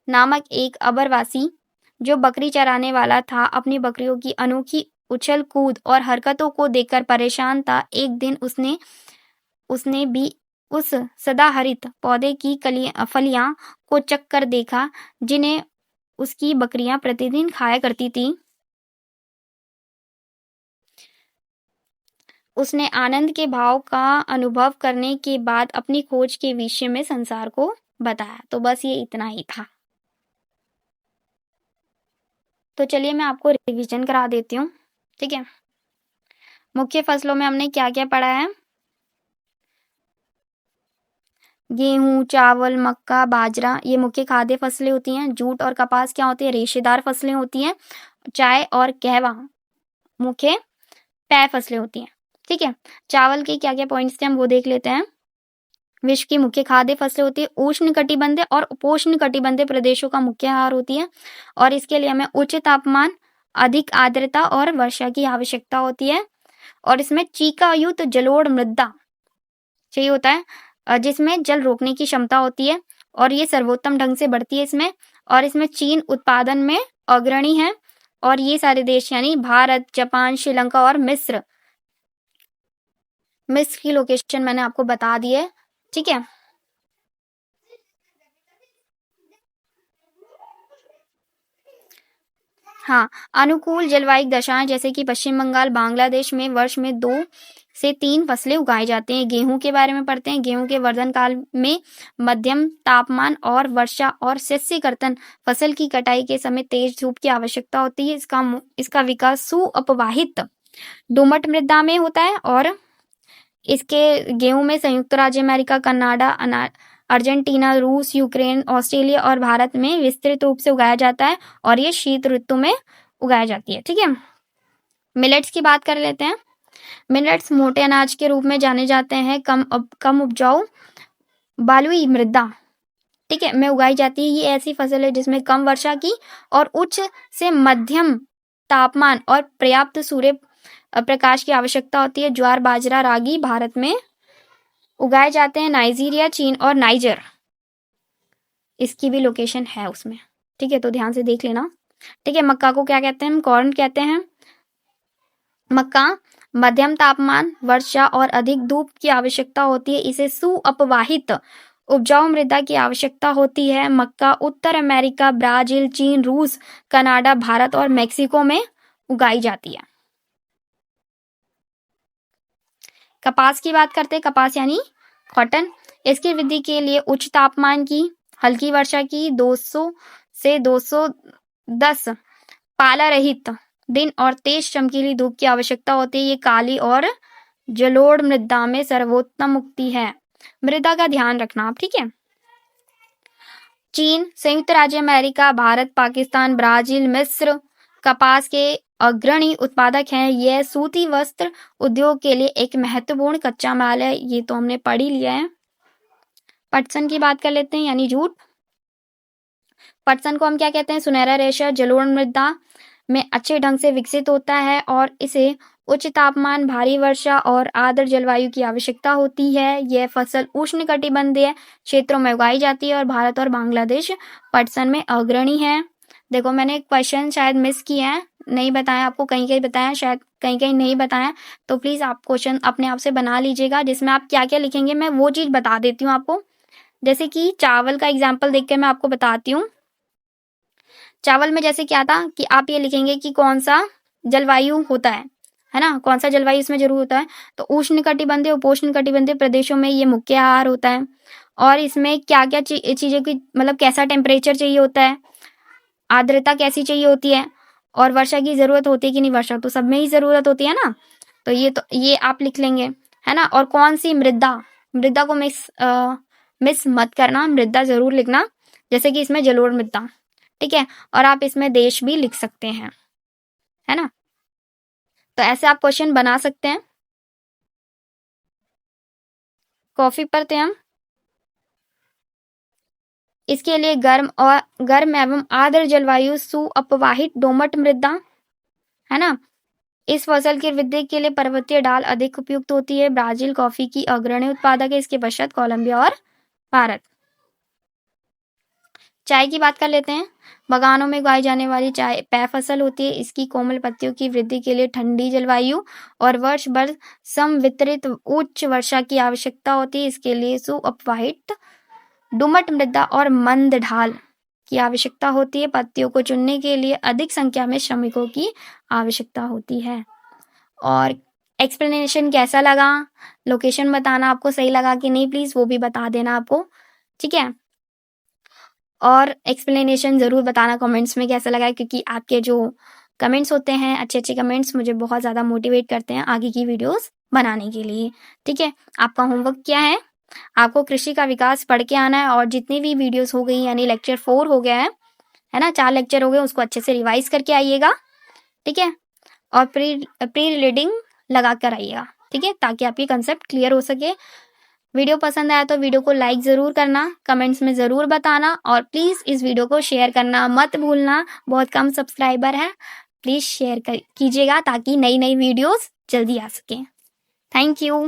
नामक एक अबरवासी जो बकरी चराने वाला था, अपनी बकरियों की अनोखी उछल कूद और हरकतों को देखकर परेशान था। एक दिन उसने भी उस सदाहरित पौधे की फलियां को चख कर देखा जिन्हें उसकी बकरियां प्रतिदिन खाया करती थी। उसने आनंद के भाव का अनुभव करने के बाद अपनी खोज के विषय में संसार को बताया। तो बस ये इतना ही था। तो चलिए मैं आपको रिवीजन करा देती हूँ, ठीक है। मुख्य फसलों में हमने क्या क्या पढ़ा है? गेहूं, चावल, मक्का, बाजरा ये मुख्य खाद्य फसलें होती हैं। जूट और कपास क्या होती है? रेशेदार फसलें होती हैं। चाय और कहवा मुख्य पेय फसलें होती हैं, ठीक है। चावल के क्या क्या पॉइंट्स थे हम वो देख लेते हैं। विश्व की मुख्य खाद्य फसलें होती है। उष्ण कटिबंधीय और उपोष्ण कटिबंधीय प्रदेशों का मुख्य आहार होती है, और इसके लिए हमें उच्च तापमान, अधिक आर्द्रता और वर्षा की आवश्यकता होती है। और इसमें चीकायुक्त जलोढ़ मृदा चाहिए होता है, जिसमें जल रोकने की क्षमता होती है, और ये सर्वोत्तम ढंग से बढ़ती है इसमें। और इसमें चीन उत्पादन में अग्रणी है। और ये सारे देश यानी भारत, जापान, श्रीलंका और मिस्र की लोकेशन मैंने आपको बता दी है। ठीक है, हाँ, अनुकूल जलवायु दशाएं जैसे कि पश्चिम बंगाल, बांग्लादेश में वर्ष में 2 से 3 फसलें उगाई जाती हैं। गेहूं के बारे में पढ़ते हैं। गेहूं के वर्धन काल में मध्यम तापमान और वर्षा और शस्य कर्तन फसल की कटाई के समय तेज धूप की आवश्यकता होती है। इसका विकास सुअपवाहित दोमट मृदा में होता है। और इसके गेहूं में संयुक्त राज्य अमेरिका, कनाडा, अर्जेंटीना, रूस, यूक्रेन, ऑस्ट्रेलिया और भारत में विस्तृत रूप से उगाया जाता है और ये शीत ऋतु में उगाई जाती है। ठीक है, मिलेट्स की बात कर लेते हैं। मिलेट्स मोटे अनाज के रूप में जाने जाते हैं। कम उपजाऊ बालुई मृदा, ठीक है, में उगाई जाती है। ये ऐसी फसल है जिसमें कम वर्षा की और उच्च से मध्यम तापमान और पर्याप्त सूर्य प्रकाश की आवश्यकता होती है। ज्वार, बाजरा, रागी भारत में उगाए जाते हैं। नाइजीरिया, चीन और नाइजर इसकी भी लोकेशन है उसमें। ठीक है, तो ध्यान से देख लेना। ठीक है, मक्का को क्या कहते हैं? हम कॉर्न कहते हैं। मक्का मध्यम तापमान, वर्षा और अधिक धूप की आवश्यकता होती है। इसे सुअपवाहित उपजाऊ मृदा की आवश्यकता होती है। मक्का उत्तर अमेरिका, ब्राजील, चीन, रूस, कनाडा, भारत और मेक्सिको में उगाई जाती है। कपास की बात करते हैं। कपास यानी कॉटन। इसकी वृद्धि के लिए उच्च तापमान की, हल्की वर्षा की, 200 से 210 पाला रहित दिन और तेज चमकीली धूप की आवश्यकता होती है। ये काली और जलोढ़ मृदा में सर्वोत्तम उगती है। मृदा का ध्यान रखना आप। ठीक है, चीन, संयुक्त राज्य अमेरिका, भारत, पाकिस्तान, ब्राजील, मिस्र कपास के अग्रणी उत्पादक हैं। यह सूती वस्त्र उद्योग के लिए एक महत्वपूर्ण कच्चा माल है। ये तो हमने पढ़ ही लिया है। पटसन की बात कर लेते हैं, यानी जूट। पटसन को हम क्या कहते हैं? सुनहरा रेशा जलोढ़ मृदा में अच्छे ढंग से विकसित होता है और इसे उच्च तापमान, भारी वर्षा और आर्द्र जलवायु की आवश्यकता होती है। यह फसल उष्णकटिबंधीय क्षेत्रों में उगाई जाती है और भारत और बांग्लादेश पटसन में अग्रणी है। देखो, मैंने क्वेश्चन शायद मिस किया है, नहीं बताया आपको, कहीं कहीं बताया, शायद कहीं कहीं नहीं बताया, तो प्लीज आप क्वेश्चन अपने आप से बना लीजिएगा जिसमें आप क्या क्या लिखेंगे मैं वो चीज बता देती हूँ आपको। जैसे कि चावल का एग्जाम्पल देख के मैं आपको बताती हूँ। चावल में जैसे क्या था कि आप ये लिखेंगे कि कौन सा जलवायु होता है ना, कौन सा जलवायु इसमें जरूर होता है। तो उष्ण कटिबंधीय, उपोष्ण कटिबंधीय प्रदेशों में ये मुख्य आहार होता है। और इसमें क्या क्या चीजें की मतलब कैसा टेम्परेचर चाहिए होता है, आर्द्रता कैसी चाहिए होती है, और वर्षा की जरूरत होती है कि नहीं। वर्षा तो सब में ही जरूरत होती है ना, तो ये आप लिख लेंगे, है ना। और कौन सी मृदा को मिस मत करना, मृदा जरूर लिखना, जैसे कि इसमें जलोढ़ मृदा। ठीक है, और आप इसमें देश भी लिख सकते हैं, है ना। तो ऐसे आप क्वेश्चन बना सकते हैं। कॉफी पढ़ते हैं हम। इसके लिए गर्म एवं आर्द्र जलवायु, सुअपवाहित दोमट मृदा, है ना। इस फसल की वृद्धि के लिए पर्वतीय ढाल अधिक उपयुक्त होती है। ब्राजील कॉफी की अग्रणी उत्पादक है। इसके पश्चात कोलंबिया और भारत। चाय की बात कर लेते हैं। बागानों में उगाई जाने वाली चाय पेय फसल होती है। इसकी कोमल पत्तियों की वृद्धि के लिए ठंडी जलवायु और वर्ष भर समवितरित उच्च वर्षा की आवश्यकता होती है। इसके लिए सुअपवाहित दोमट मृदा और मंद ढाल की आवश्यकता होती है। पत्तियों को चुनने के लिए अधिक संख्या में श्रमिकों की आवश्यकता होती है। और एक्सप्लेनेशन कैसा लगा, लोकेशन बताना आपको सही लगा कि नहीं, प्लीज वो भी बता देना आपको। ठीक है, और एक्सप्लेनेशन ज़रूर बताना कमेंट्स में कैसा लगा, क्योंकि आपके जो कमेंट्स होते हैं, अच्छे अच्छे कमेंट्स, मुझे बहुत ज़्यादा मोटिवेट करते हैं आगे की वीडियोस बनाने के लिए। ठीक है, आपका होमवर्क क्या है? आपको कृषि का विकास पढ़ के आना है और जितनी भी वीडियोस हो गई, यानी लेक्चर 4 हो गया है ना, 4 लेक्चर हो गए, उसको अच्छे से रिवाइज करके आइएगा। ठीक है, और प्री रीडिंग लगा कर आइएगा। ठीक है, ताकि आपकी कंसेप्ट क्लियर हो सके। वीडियो पसंद आया तो वीडियो को लाइक ज़रूर करना, कमेंट्स में ज़रूर बताना, और प्लीज़ इस वीडियो को शेयर करना मत भूलना। बहुत कम सब्सक्राइबर है, प्लीज़ शेयर कीजिएगा ताकि नई नई वीडियोस जल्दी आ सकें। Thank you.